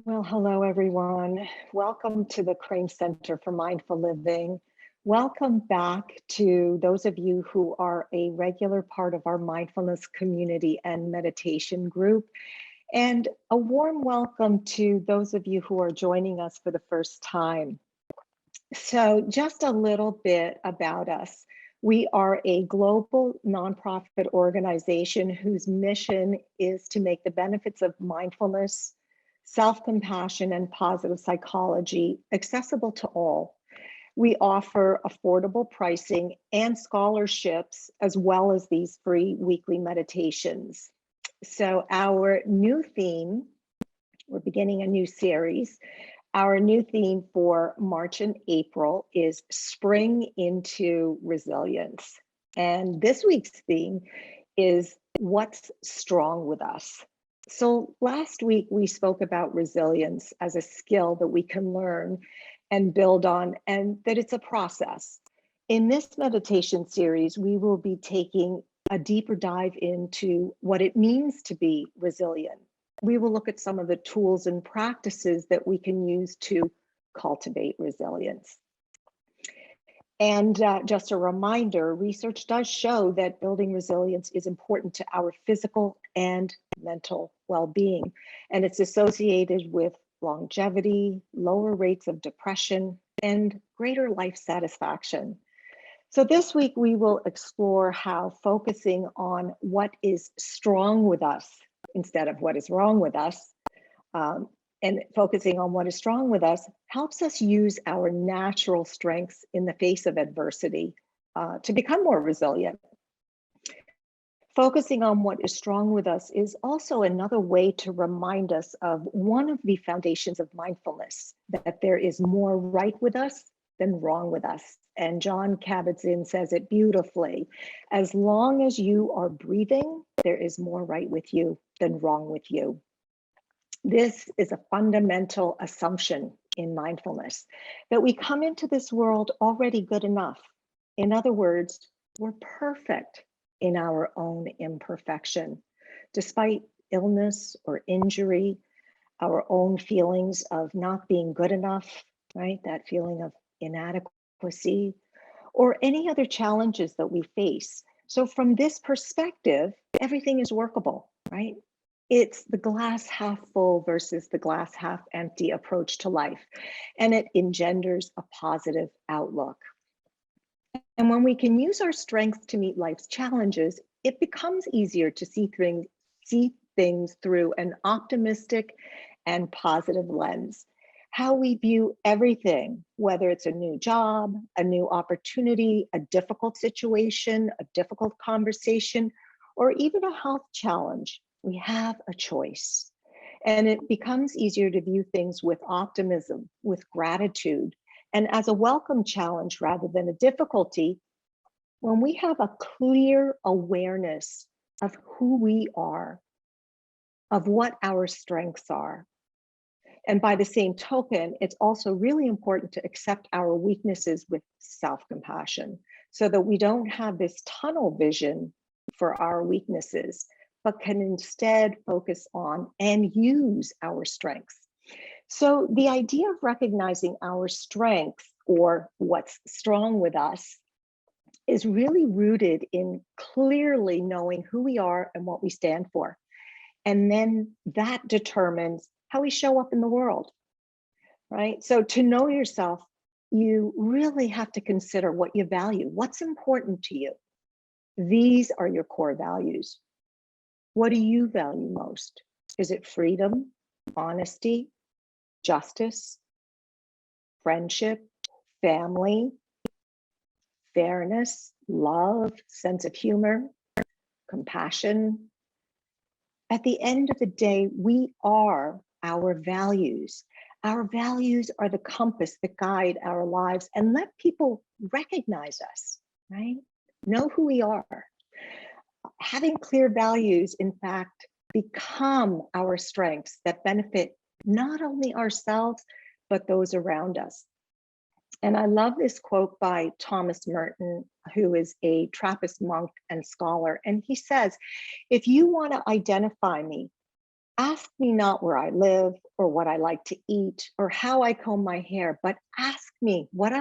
Well, hello, everyone. Welcome to the Krame Center for Mindful Living. Welcome back to those of you who are a regular part of our mindfulness community and meditation group. And a warm welcome to those of you who are joining us for the first time. So, just a little bit about us. We are a global nonprofit organization whose mission is to make the benefits of mindfulness, self-compassion, and positive psychology accessible to all. We offer affordable pricing and scholarships, as well as these free weekly meditations. So, our new theme, we're beginning a new series. Our new theme for March and April is Spring into Resilience. And this week's theme is What's Strong with Us? So last week we spoke about resilience as a skill that we can learn and build on, and that it's a process. In this meditation series, we will be taking a deeper dive into what it means to be resilient. We will look at some of the tools and practices that we can use to cultivate resilience. And just a reminder, research does show that building resilience is important to our physical and mental well-being, and it's associated with longevity, lower rates of depression, and greater life satisfaction. So this week we will explore how focusing on what is strong with us instead of what is wrong with us, and focusing on what is strong with us helps us use our natural strengths in the face of adversity to become more resilient. Focusing on what is strong with us is also another way to remind us of one of the foundations of mindfulness, that there is more right with us than wrong with us. And John Kabat-Zinn says it beautifully. As long as you are breathing, there is more right with you than wrong with you. This is a fundamental assumption in mindfulness, that we come into this world already good enough. In other words, we're perfect in our own imperfection. Despite illness or injury, our own feelings of not being good enough, right? That feeling of inadequacy, or any other challenges that we face. So from this perspective, everything is workable, right? It's the glass half full versus the glass half empty approach to life, and it engenders a positive outlook. And when we can use our strengths to meet life's challenges, it becomes easier to see things through an optimistic and positive lens. How we view everything, whether it's a new job, a new opportunity, a difficult situation, a difficult conversation, or even a health challenge, we have a choice. And it becomes easier to view things with optimism, with gratitude, and as a welcome challenge rather than a difficulty. When we have a clear awareness of who we are, of what our strengths are. And by the same token, it's also really important to accept our weaknesses with self-compassion, so that we don't have this tunnel vision for our weaknesses, but can instead focus on and use our strengths. So the idea of recognizing our strengths, or what's strong with us, is really rooted in clearly knowing who we are and what we stand for. And then that determines how we show up in the world, right? So to know yourself, you really have to consider what you value, what's important to you. These are your core values. What do you value most? Is it freedom, honesty, justice, friendship, family, fairness, love, sense of humor, compassion? At the end of the day, we are our values. Our values are the compass that guide our lives and let people recognize us, right? Know who we are. Having clear values, in fact, become our strengths that benefit not only ourselves, but those around us. And I love this quote by Thomas Merton, who is a Trappist monk and scholar. And he says, if you want to identify me, Ask me not where I live or what I like to eat or how I comb my hair, but ask me what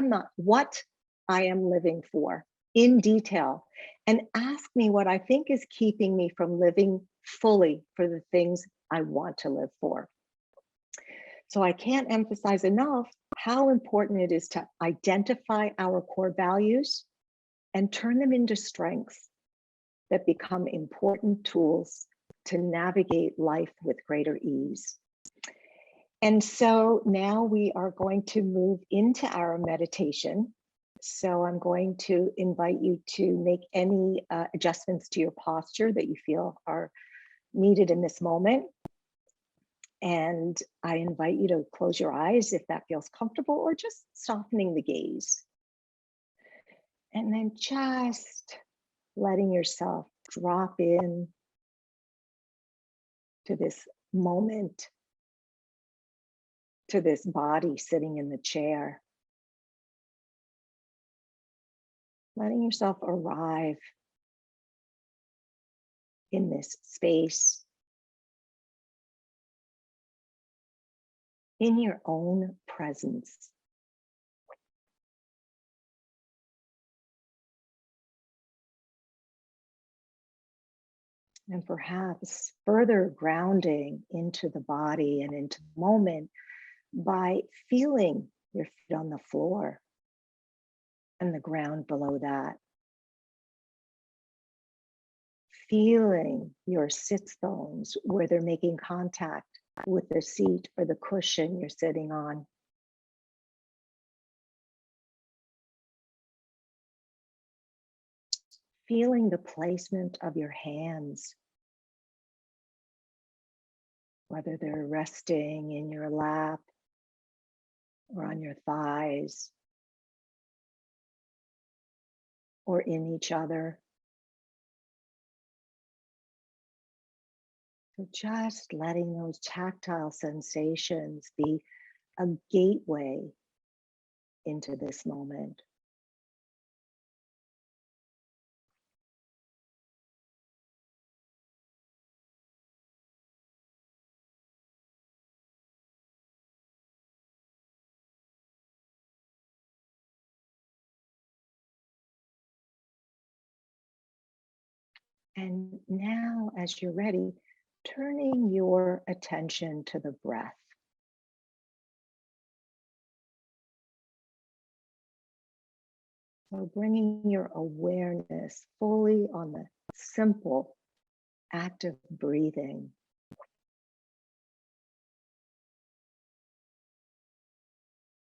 I am living for in detail. And ask me what I think is keeping me from living fully for the things I want to live for. So I can't emphasize enough how important it is to identify our core values and turn them into strengths that become important tools to navigate life with greater ease. And so now we are going to move into our meditation. So I'm going to invite you to make any adjustments to your posture that you feel are needed in this moment. And I invite you to close your eyes if that feels comfortable, or just softening the gaze. And then just letting yourself drop in to this moment, to this body sitting in the chair. Letting yourself arrive in this space, in your own presence. And perhaps further grounding into the body and into the moment by feeling your feet on the floor and the ground below that. Feeling your sits bones where they're making contact with the seat or the cushion you're sitting on. Feeling the placement of your hands, whether they're resting in your lap or on your thighs or in each other. So just letting those tactile sensations be a gateway into this moment. And now, as you're ready, turning your attention to the breath. So bringing your awareness fully on the simple act of breathing.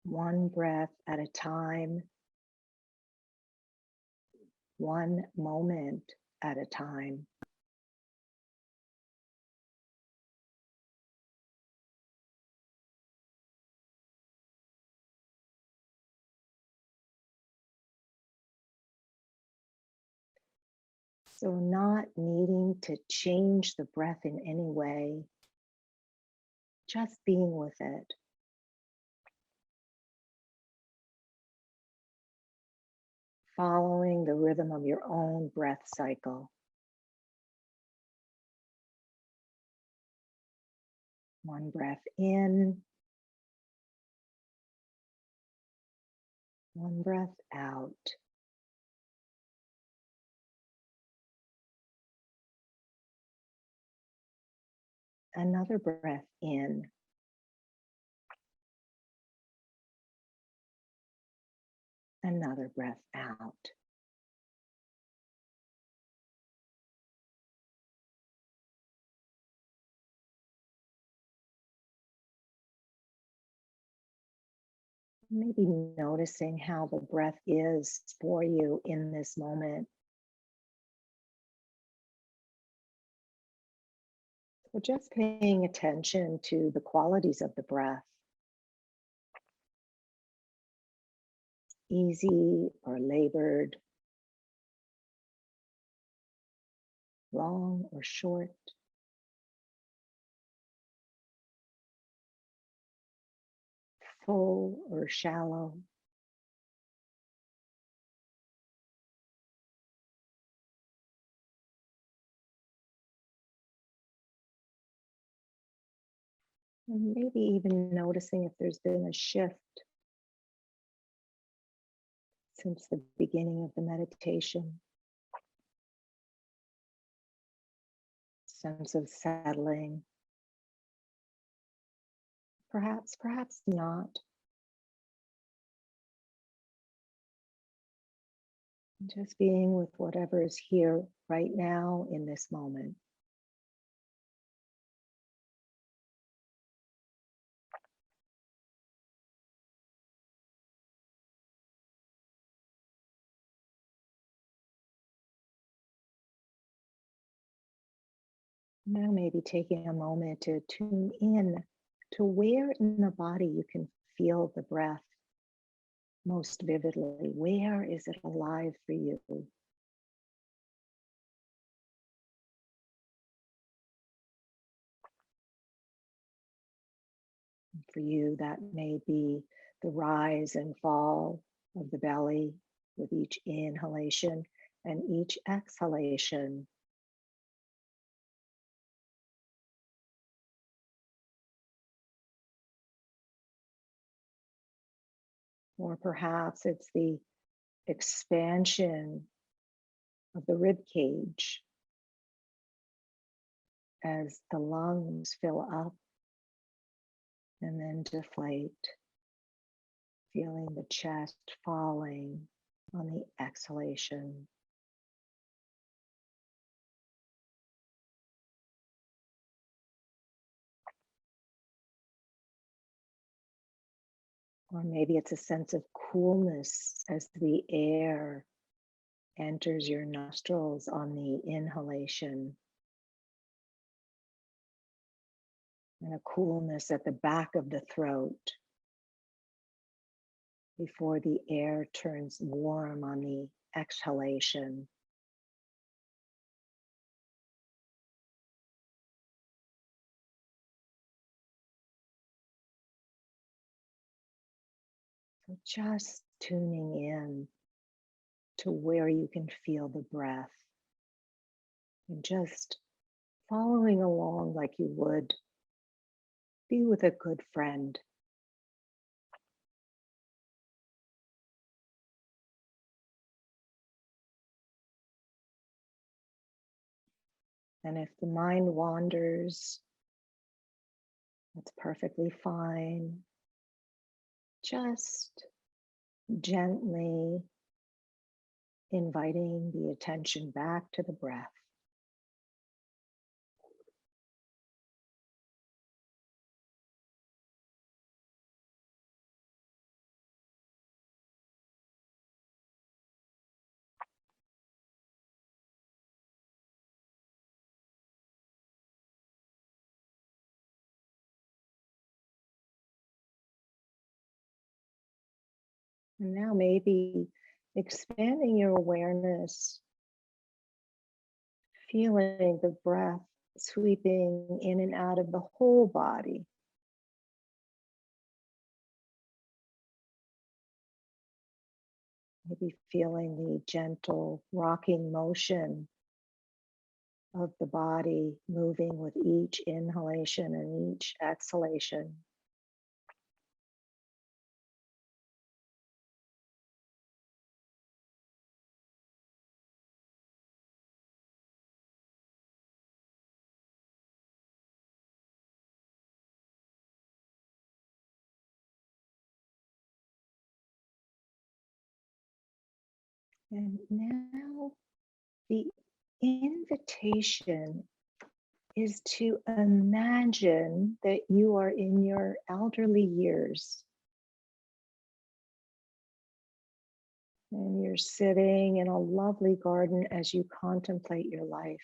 One breath at a time, one moment at a time. So not needing to change the breath in any way, just being with it. Following the rhythm of your own breath cycle. One breath in, one breath out. Another breath in. Another breath out. Maybe noticing how the breath is for you in this moment. So just paying attention to the qualities of the breath. Easy or labored, long or short. Full or shallow. And maybe even noticing if there's been a shift since the beginning of the meditation. Sense of settling. Perhaps not. Just being with whatever is here right now in this moment. Now, maybe taking a moment to tune in to where in the body you can feel the breath most vividly. Where is it alive for you? For you, that may be the rise and fall of the belly with each inhalation and each exhalation. Or perhaps it's the expansion of the rib cage as the lungs fill up and then deflate, feeling the chest falling on the exhalation. Or maybe it's a sense of coolness as the air enters your nostrils on the inhalation, and a coolness at the back of the throat before the air turns warm on the exhalation. So just tuning in to where you can feel the breath and just following along like you would be with a good friend. And if the mind wanders, that's perfectly fine. Just gently inviting the attention back to the breath. And now maybe expanding your awareness, feeling the breath sweeping in and out of the whole body. Maybe feeling the gentle rocking motion of the body moving with each inhalation and each exhalation. And now the invitation is to imagine that you are in your elderly years and you're sitting in a lovely garden as you contemplate your life.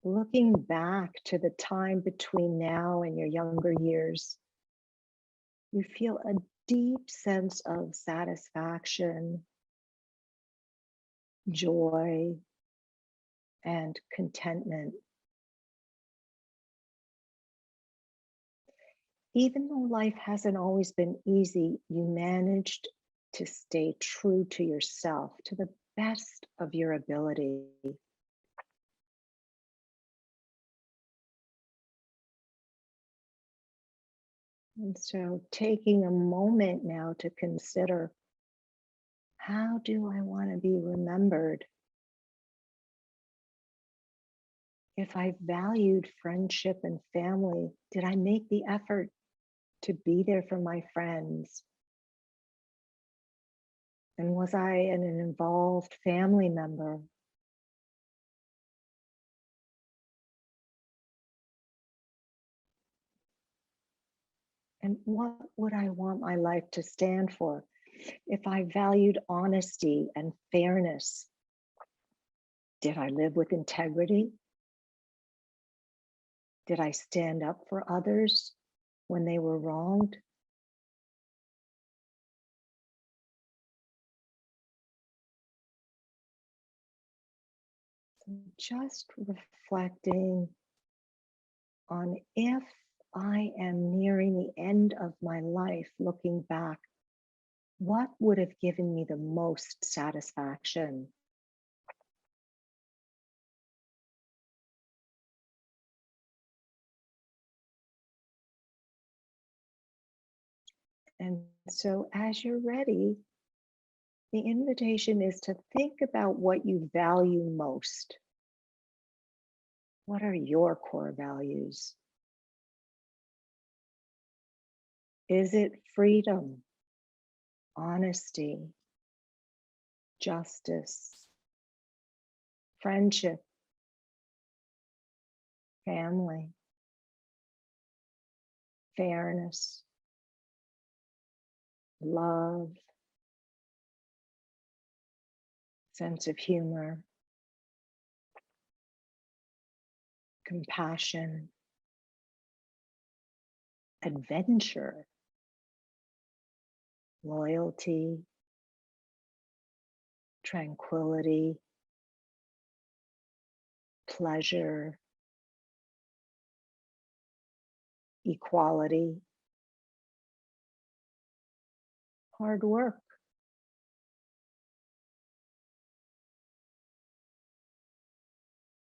Looking back to the time between now and your younger years, you feel a deep sense of satisfaction, joy, and contentment. Even though life hasn't always been easy, you managed to stay true to yourself to the best of your ability. And so taking a moment now to consider, how do I want to be remembered? If I valued friendship and family, did I make the effort to be there for my friends? And was I an involved family member? And what would I want my life to stand for? If I valued honesty and fairness, did I live with integrity? Did I stand up for others when they were wronged? So just reflecting on, if I am nearing the end of my life, looking back, what would have given me the most satisfaction? And so as you're ready, the invitation is to think about what you value most. What are your core values? Is it freedom, honesty, justice, friendship, family, fairness, love, sense of humor, compassion, adventure, loyalty, tranquility, pleasure, equality, hard work?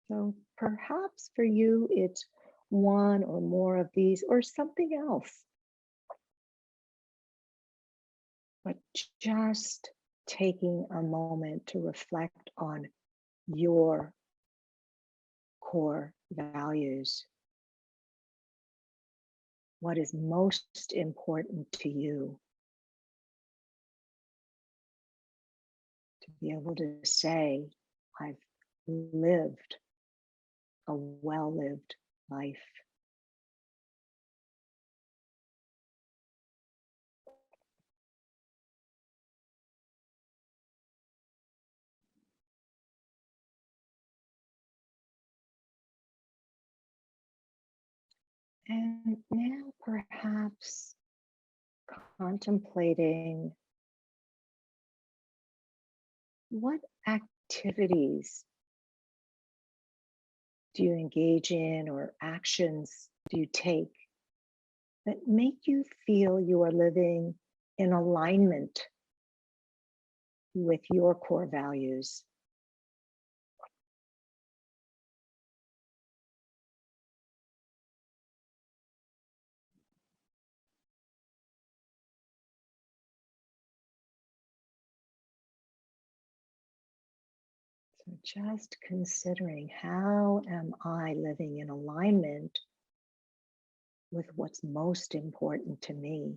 So perhaps for you, it's one or more of these or something else, but just taking a moment to reflect on your core values. What is most important to you? To be able to say, I've lived a well-lived life. And now perhaps contemplating, what activities do you engage in or actions do you take that make you feel you are living in alignment with your core values? So just considering, how am I living in alignment with what's most important to me,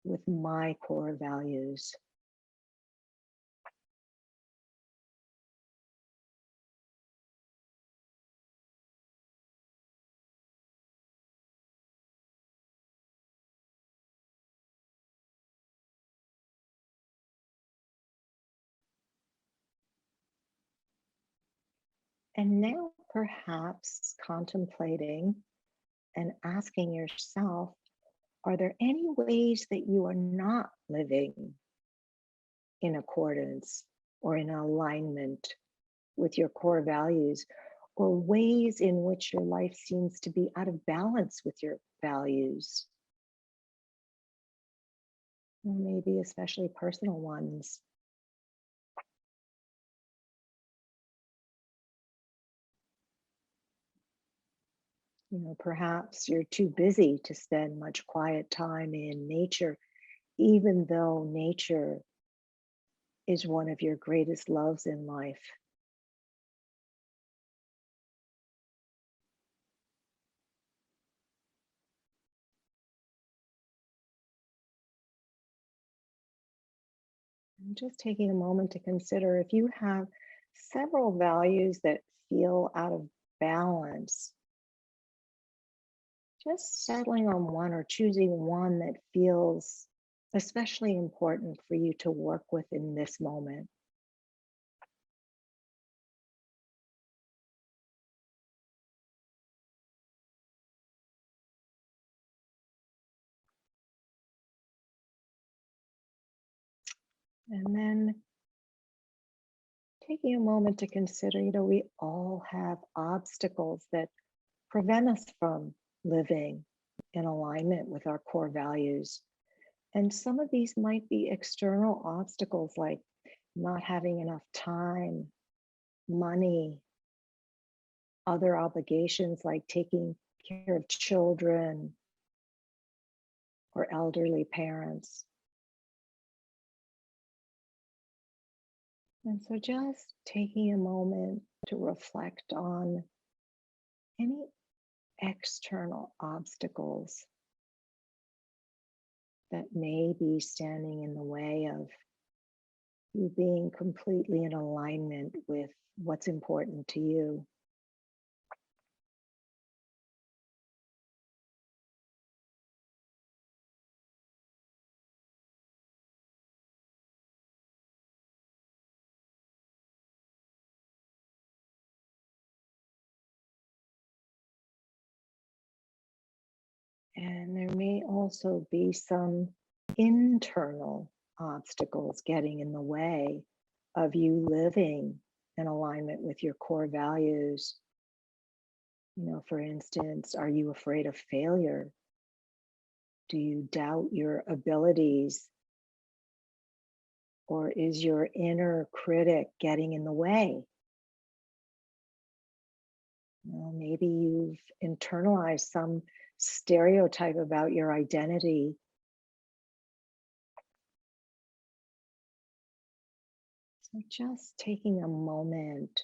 with my core values? And now perhaps contemplating and asking yourself, are there any ways that you are not living in accordance or in alignment with your core values, or ways in which your life seems to be out of balance with your values, or maybe especially personal ones? Perhaps you're too busy to spend much quiet time in nature, even though nature is one of your greatest loves in life. And just taking a moment to consider if you have several values that feel out of balance, just settling on one or choosing one that feels especially important for you to work with in this moment. And then taking a moment to consider, we all have obstacles that prevent us from living in alignment with our core values. And some of these might be external obstacles like not having enough time, money, other obligations like taking care of children or elderly parents. And so just taking a moment to reflect on any external obstacles that may be standing in the way of you being completely in alignment with what's important to you. And there may also be some internal obstacles getting in the way of you living in alignment with your core values. For instance, are you afraid of failure? Do you doubt your abilities? Or is your inner critic getting in the way? Maybe you've internalized some stereotype about your identity. So just taking a moment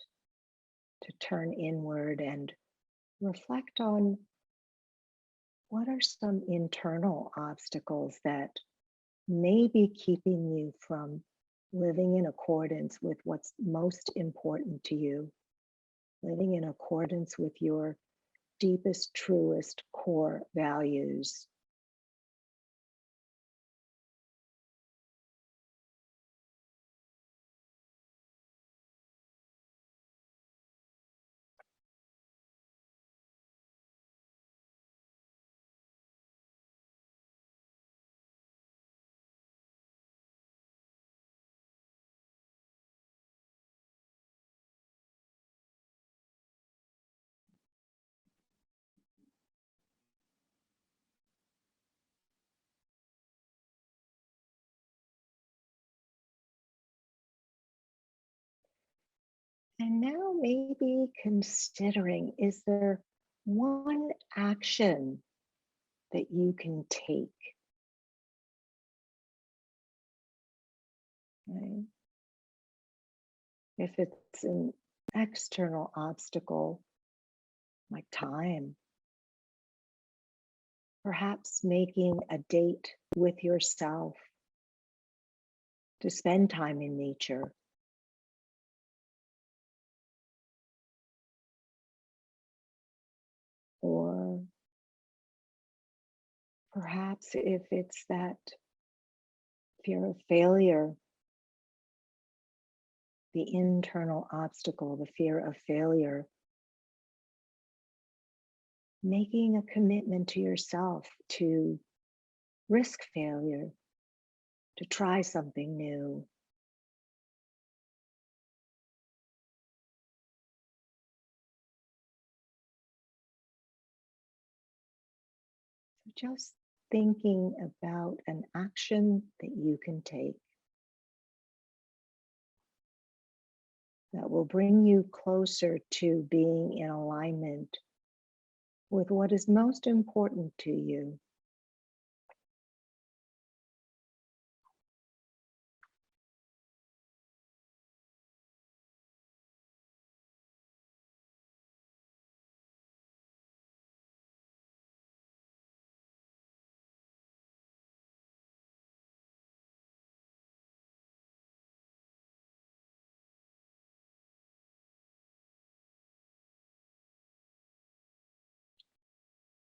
to turn inward and reflect on what are some internal obstacles that may be keeping you from living in accordance with what's most important to you, living in accordance with your deepest, truest core values. And now maybe considering, is there one action that you can take, right? If it's an external obstacle like time, perhaps making a date with yourself to spend time in nature, or perhaps if it's that fear of failure, the internal obstacle, the fear of failure, making a commitment to yourself to risk failure, to try something new. So just thinking about an action that you can take that will bring you closer to being in alignment with what is most important to you.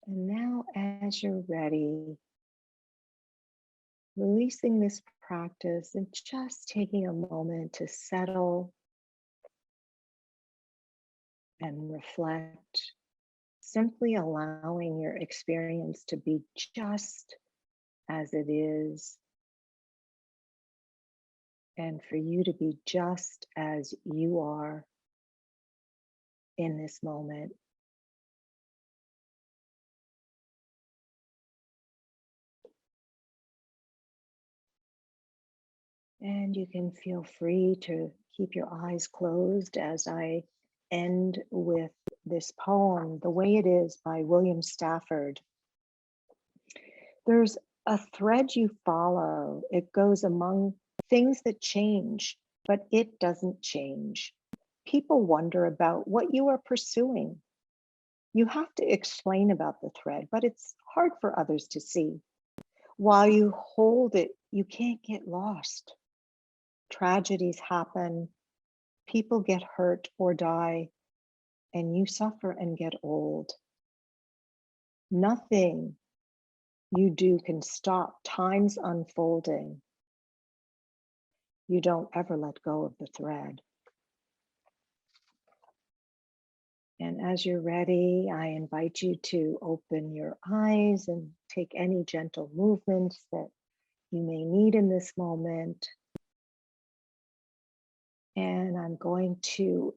And now, as you're ready, releasing this practice and just taking a moment to settle and reflect, simply allowing your experience to be just as it is, and for you to be just as you are in this moment. And you can feel free to keep your eyes closed as I end with this poem, The Way It Is by William Stafford. There's a thread you follow. It goes among things that change, but it doesn't change. People wonder about what you are pursuing. You have to explain about the thread, but it's hard for others to see. While you hold it, you can't get lost. Tragedies happen, people get hurt or die, and you suffer and get old. Nothing you do can stop time's unfolding. You don't ever let go of the thread. And as you're ready, I invite you to open your eyes and take any gentle movements that you may need in this moment. And I'm going to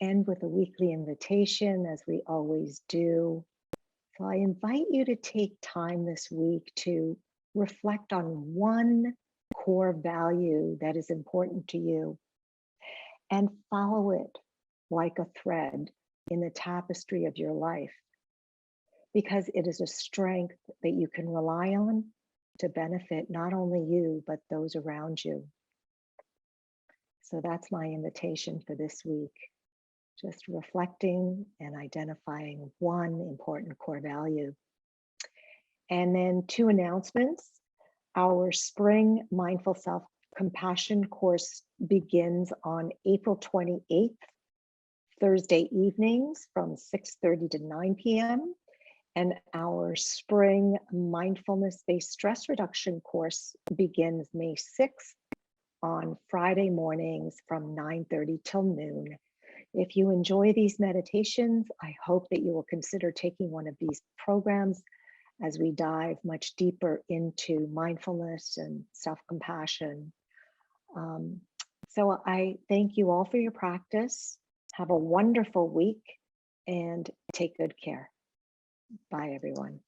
end with a weekly invitation, as we always do. So I invite you to take time this week to reflect on one core value that is important to you and follow it like a thread in the tapestry of your life, because it is a strength that you can rely on to benefit not only you, but those around you. So that's my invitation for this week. Just reflecting and identifying one important core value. And then 2 announcements. Our spring Mindful Self-Compassion course begins on April 28th, Thursday evenings from 6:30 to 9 p.m. And our spring mindfulness-based stress reduction course begins May 6th on Friday mornings from 9:30 till noon. If you enjoy these meditations, I hope that you will consider taking one of these programs as we dive much deeper into mindfulness and self-compassion. So I thank you all for your practice. Have a wonderful week and take good care. Bye, everyone.